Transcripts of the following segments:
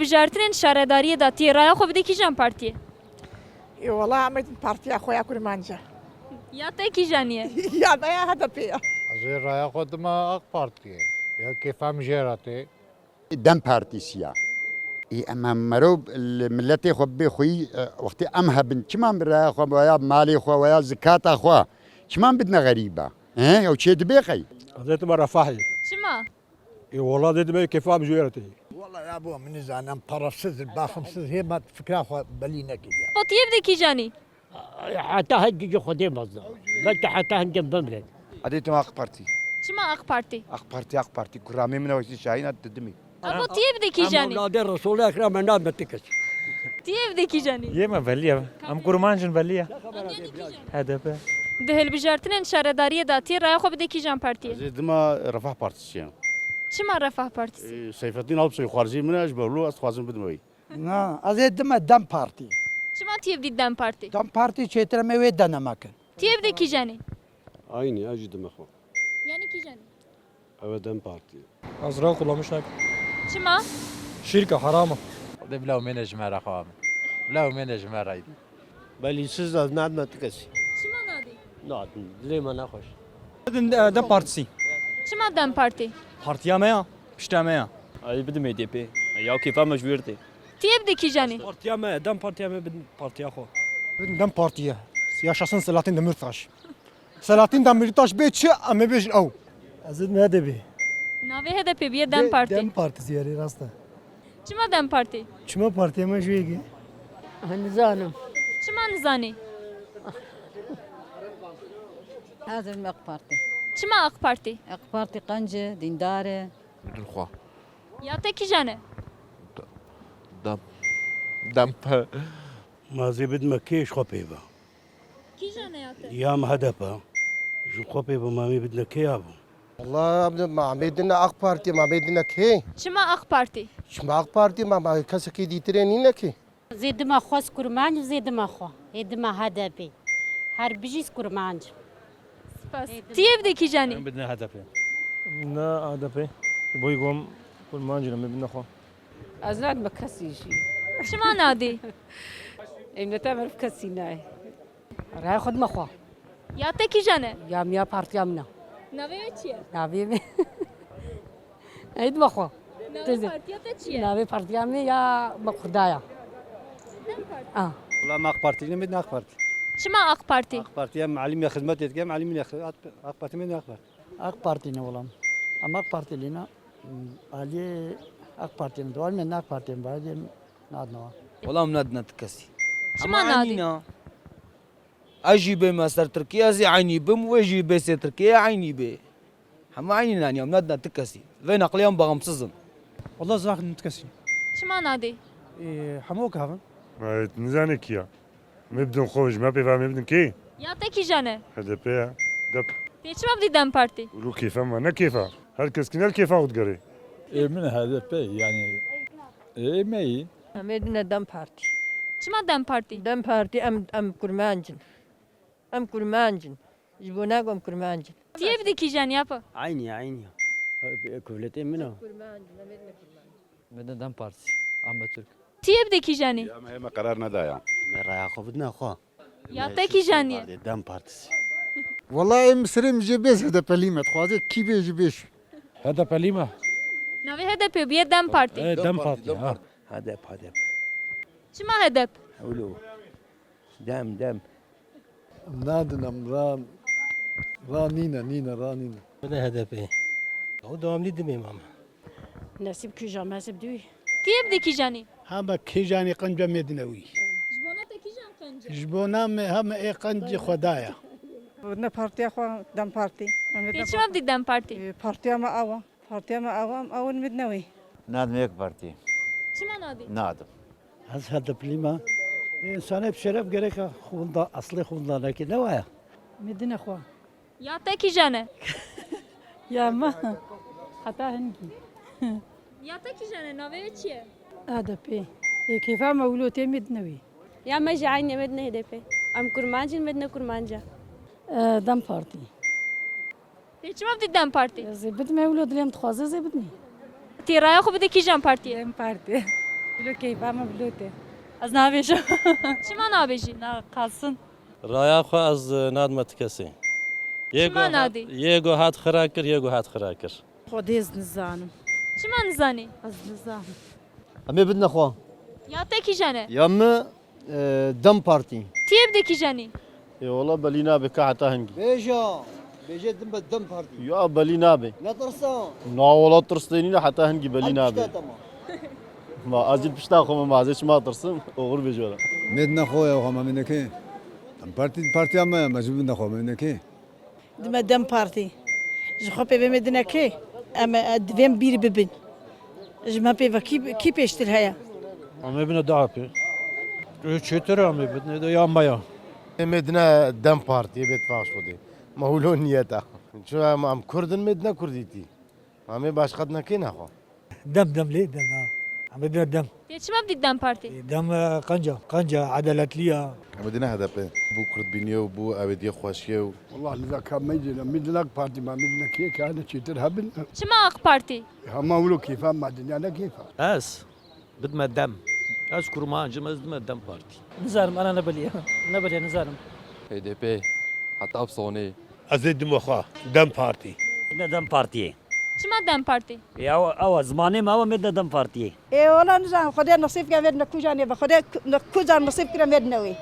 hilbijartinên şaredariyê da têraya xwe bide kîjan partiyê? والله عملت بارتيا خويا كرمانجا Ya te kîjan ye? يا ما يا هذا فيها از رای خودم AK Parti'ye. Ya keyfem جيراتي. دم partisiya. اما مرو الملت خو خوي وقت امها بن كمان برا خو ويا مالي خو ويا زكاه خو كمان بدنا غريبه ها او شي دبيقي زيت مرة فاحي Çima? والله زيت بي كيفام جويرتي والله يا ابو من زمان طرفسز باخمسز هي ما فكره بلينا كده Potiyê bide kîjanî? حتى هنجي خدي مصدر بس حتى هنجي بمرد عديتم AK Parti. Çima AK Parti? AK Parti. Kurami من وجه شاهين تدمي. Potiyê bide kîjanî? أولاد الرسول أكرم الناس بتكش Tiyê bide kîjanî? يما فاليا ام كرمانجن فاليا هدف Di hilbijartinên şaredariyê da têraya xwe bide kîjan partiyê? زدما رفاه بارتيسيان Çima Refah Partisi? سيفتين ألبسي خارجي منها جبرلو أستخدم بدموي نا ازيد دم بارتي Çima tiyê bide Dem Parti? دم بارتي شيتر ما ويد انا مكان Tiyê bide kîjanî? عيني أجد مخو Yani kîjanî? أبدا بارتي أزرق ولا مش هيك Çima? شركة حرامة بلا من جمارة خوام. بلا من جمارة. بلي سيزا نادنا تكسي Çima nadî? ناد ليه ما ناخش دم بارتسي Çima Dem Parti? بارتيا ميا بشتا ميا اي بدي مي دي بي يا كيفام مجبورتي Tiyê bide kîjanî? بارتيا ميا دم بارتيا ميا بدن بارتيا خو بدن دم بارتيا سياسة سلاطين دمرتاش سلاطين دمرتاش بيتش أما بيج أو ازيد ما دبي Navê HDP biye Dem Parti. بارتي يا راستا Çima Dem Parti? شما بارتي ما جويجي هنزانم Çima nizanî? هذا المق بارتي Çima AK Parti? اق بارتي قنجة ديندارة بدن خوا. Ya te kîjan e? دم ما زي بد ما كيش خبيبه Kîjan e ya te? يا ما هدفه جو خبيبه ما مي بدنا كيابو والله ابدا ما عميدنا اق بارتي ما عميدنا كي Çima AK Parti? شما اق بارتي ما كسكي دي ترينينا كي زيد ما خوس كرمانج زيد ما خو زيد ما هذا بي هر بيجيس كرمانج Tiyê bide kîjanî? بدنا هدفه نا هذا بي بوي قوم كل ما نجي لما بدنا خو أزرع مكسي شيء Çima nadî? إمتى تعرف كسي ناي راي خد مخوا Ya te kîjan e? يا ميا بارتي أمنا Navê we çi ye? نابي مي عيد مخوا Navê partiya te çi ye? نابي بارتي أمي يا مخدايا والله ما AK Parti بدنا AK Parti Çima AK Parti? AK Parti يا معلم يا خدمات يتقام معلم يا AK Parti من AK Parti اق بارتي نولم اما اق بارتي لنا علي اق بارتي ندوال من اق بارتي بعد نادنا والله منادنا تكسي. Çima nadî? أجي بمصر تركيا زي عيني بم ويجي بس تركيا عيني بي. هم عيني نانيا منادنا تكسي. فين أقليهم بغمسزن. والله زاك نتكسي Çima nadî? حموك هذا نزانك يا مبدن خوش ما بيفهم مبدن كي Ya te kîjan e? هذا بيا دب Tê çima bidî Dem Parti? ولو كيفا ما انا كيفا هالكس كنا الكيفا وتقري من هذا بي يعني إيه مي مدينة دم بارتي Çima Dem Parti? دم بارتي أم كرمانجن أم كرمانجن جبناكم كرمانجن Tiyê bide kîjan yapı? عيني كفلتين منها بدنا دم بارتي. عم بترك. Tiyê bide kîjanî? ما قرارنا دا يا من رايح بدنا خو Ya te kîjan ye? دم بارتي والله مسرم جبس هذا بليمة خوازي كي بيجي بيش هذا بليمة Navê HDP biye Dem Parti? دم بارتي ها هدف Çima HDP? حلو دم نادنا ران رانينا نينا رانينا بدنا هدفه هو دوام لي دمي ماما نسيب كيجا ما سيب دوي Tiyê bide kîjanî? هم كيجاني قنجة مدنوي Jibona te kîjan qence? جبونا هم اي قنجة خدايا بدنا بارتي اخو دم بارتي Tê çima bidî Dem Parti? بارتي ما اوا بارتي ما اوا اول مدنوي نادم AK Parti. Çima nadî? نادم. هذا بليما انسان بشرف جريك خوندا اصلي خوندا لكن نوايا مدينة خوا Ya te kîjan e? يا ما حتى هنجي Ya te kîjan e? Navê we çi ye? هذا بي كيف مولوتي مدنوي Ya me ji aynê me din HDP. Em kurmancin me din kurmanca. دم بارتي Tê çima bidî Dem Parti? زبد مولود ليم تخوازي زبدني Têraya xwe bide kîjan partiyê? دم بارتي بلو كيف أما بلوته از نابیجم چما نابیجی؟ نه قاسن رایا خو از نادمت کسی چما نادی؟ یگو هات خراکر یگو هات خراکر خوديز نزانم چما نزانی؟ از نزانم Ama بدنا خوا یا تکی جنه؟ يا اما دم بارتي تیب دکی جنی؟ اي والله بلي نابي كحتى هنجي بيجا دم بارتي يا بلي نابي لا ترسان نا والله ترستيني حتى هنجي بلي نابي ما ازيد بشتاخو ما ازيد ما ترسم اوغر بيجولا بدنا خويا وهم منك دم بارتي اما مجبور بدنا خوا منك دم دم بارتي جخو بي بمدنا كي اما دفين بير ببن جما بي كي بيشتر هيا Ama bine daha yapıyor. Çötür ama bine de yanmaya. مدنا دم بارتي بيتفاش بدي ما هو لون نيتا شو ام كردن مدنا كرديتي امي باش قدنا كين اخو دم ليه دم عم بدنا دم چما بدیدم پارتی؟ دم قنجة عدالتية بدنا هذا بو كرد بينيو بو ابدي خوشيو والله إذا كان ما يجينا مدنا بارتي ما مدنا كي كان تشتر هبل چما اق پارتی؟ هم ولو كيف ما دنيا كيف اس بدنا دم از كرمان جمز دم بارتي نزارم أنا نبلي نزارم HDP حتى ابصوني ازيد مخا دم بارتي دم بارتية چما دم پارتی؟ يا أو زماني ما هو مدة دم بارتية اي والله نزان خدي نصيب كان بدنا كوجاني بخدي كوجان نصيب كان بدنا وي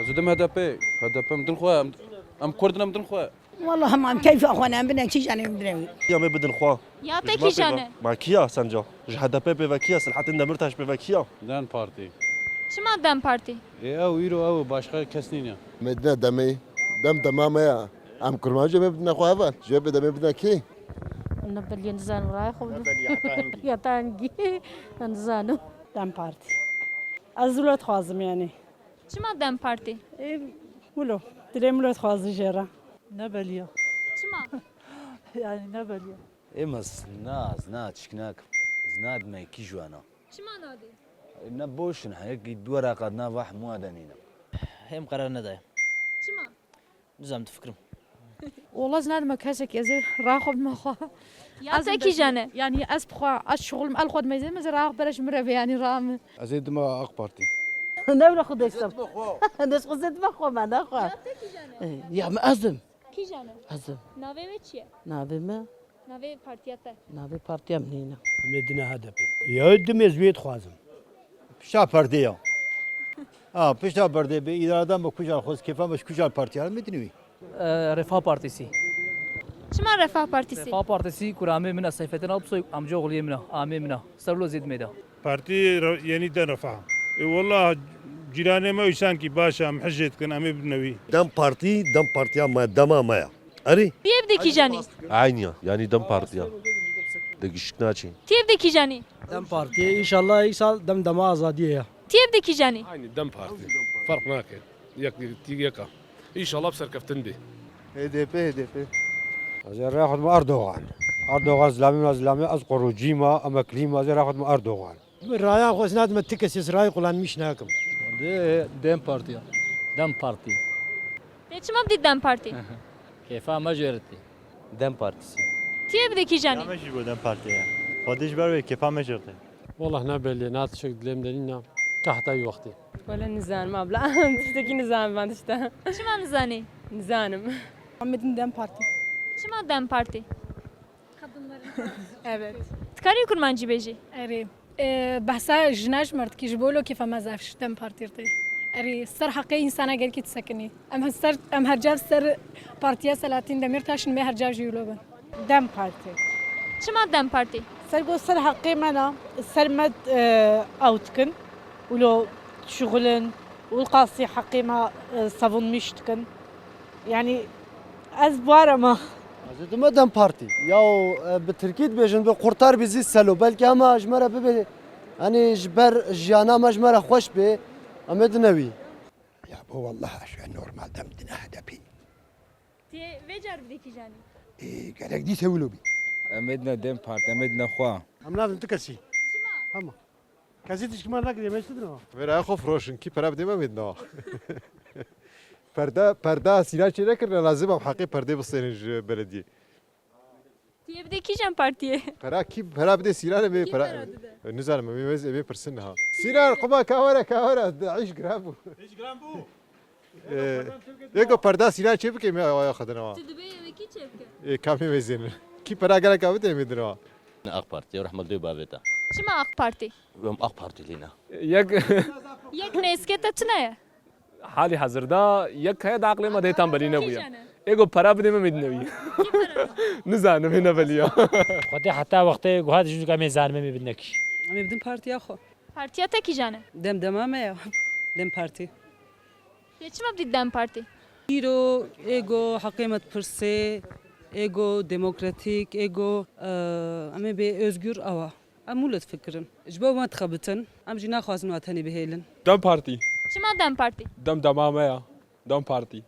زدم HDP مدن خو ام كردنا مدن خو والله هم كيف اخوانا بدنا شي جاني بدنا وي يا ما بدن خوا یا تکی جنه؟ مع كيا سنجا جهدا بيبي فاكيا سلحت مرتاح بفاكيا دان بارتي چما دم پارتی؟ او ويرو او باشقا كسنينيا مدنا دمي دم تمام يا ام كرمان جاب بدنا خو هذا جاب دمي بدنا كي نبلي نزانم راي خو يا تانجي نزانم دم بارتي ازولت خوازم يعني چما دم پارتی؟ ولو دريملت خوازي جرا نبلي چما؟ يعني نبلي امس ناز شكناك زناد ما يكي جوانا چما نادی؟ نبوش هيك دورا قدنا واحد موادنينا هم قرار نداي چما؟ نزام تفكرم والله زناد ما كاسك يا زي راخب ما خو یا تکی جنه؟ يعني از بخوا از شغل الخود ما زي ما راخ بلاش مره يعني رام ازيد ما اق بارتي نبلا خد يكسب ندش قصد بخو ما نخوا يا ما ازم کی جنه؟ ازم ناوی و چیه؟ نابي ما ناوی پارتیاته نابي بارتي منينا مدنا هدف يا دم زويت خوازم بشا برديا بشا بردي اذا ادم بكوجال خوز كيف مش كوجال بارتي مدنوي رفاه بارتيسي چما رفاه پارتیسی؟ رفاه بارتيسي كرامي من السيفتنا بصي امجو غلي منا امي منا سرلو زيد ميدا بارتي يعني دن رفع والله جيراني ما يسان كي باشا محجت كان امي بنوي دم بارتي ما دما ما اري تیب دکی جنی؟ عينيا يعني دم بارتي دقشكناچي تیب دکی جنی؟ دم بارتي ان شاء الله يسال دم ازاديه تیب دکی جنی؟ يعني دم بارتي فرق ناكل يكا ان شاء الله بسر كفتندي HDP زين راخد مع اردوغان زلامي از قروجيما اما كليما زين راخد مع اردوغان رايا خوز ناد متكس راي قلان مش ناكم دم بارتي دم بارتي چما بدیدم پارتی؟ كيفا ماجورتي دم بارتيسي تیب دکی جنی؟ ماشي بدن بارتي خديش بروي كيف ما جرتي والله نبلي ناتشك دلم دلنا تحت اي وقت. ولا نزان ما بلا تشتكي نزان ما تشتا چما نزانی؟ نزانم محمد دم بارتي چما دم پارتی؟ evet تکاری کرمانجی بیجی؟ اري بحثا جناش مرد كي جبولو كيف ما زافش دم بارتيرتي اري سر حقي انسان قال كي تسكني ام هرجاف سر بارتيا سلاطين دميرتاشن ما هرجاف جيولوبن دم بارتي چما دم پارتی؟ سرقو سر حقي منا السرمد اوتكن ولو شغلن والقاصي حقي ما صابون مشتكن يعني ازباره ما زين دم بارتي ياو بتركيت بيجن بقرطار بيزي سلو بلكي اما جمره ببي يعني جبر جانا مجمره خوش بي امدنوي يا بو والله عشان نورمال دم دنا هدبي تی ویجار بدکی جنی؟ ايه قالك دي سوي بي امدنا دم بارتي امدنا خوا ام لازم تكسي اما كاسيتش كمان لك ما يستدنا Vera خو فروشن کی پراب دیما میدنا. پرده سینا چه نکرد لازم هم حقی پرده بسینج بلدی. یه بده کی جم پارتیه پرا کی پرا بده سیران به پرا نزارم میوز به پرسنها سیران قبا کاورا عيش گرابو يقو پردا سیران چه بکی می خدنا دبی کی چه کامی وزین کی پرا گلا کاوته میدرا اخ بارتي ورحمة الله بابتا چما اق پارتی اخ بارتي لينا یک نسکت چنه حالي حزردا یک هيد عقلي ما ديتان بلينا بويا ايگو پرا بده مدنوي نزانم هنا بليا خودی حتی وقتی گوهد جو کمی زنمه میبینکی امی بدن پارتی آخو پارتیا تا کی جانه دمدمه یا دم پارتی یه چما بدید دم پارتی ایرو ایگو حکومت پرسه ایگو دموکراتیک ایگو امی به özgür آوا امولت فکرن اجبا ما تخبطن ام جنا خوازن واتنی بهیلن دم پارتی چما دم پارتی دم دمامه دم پارتی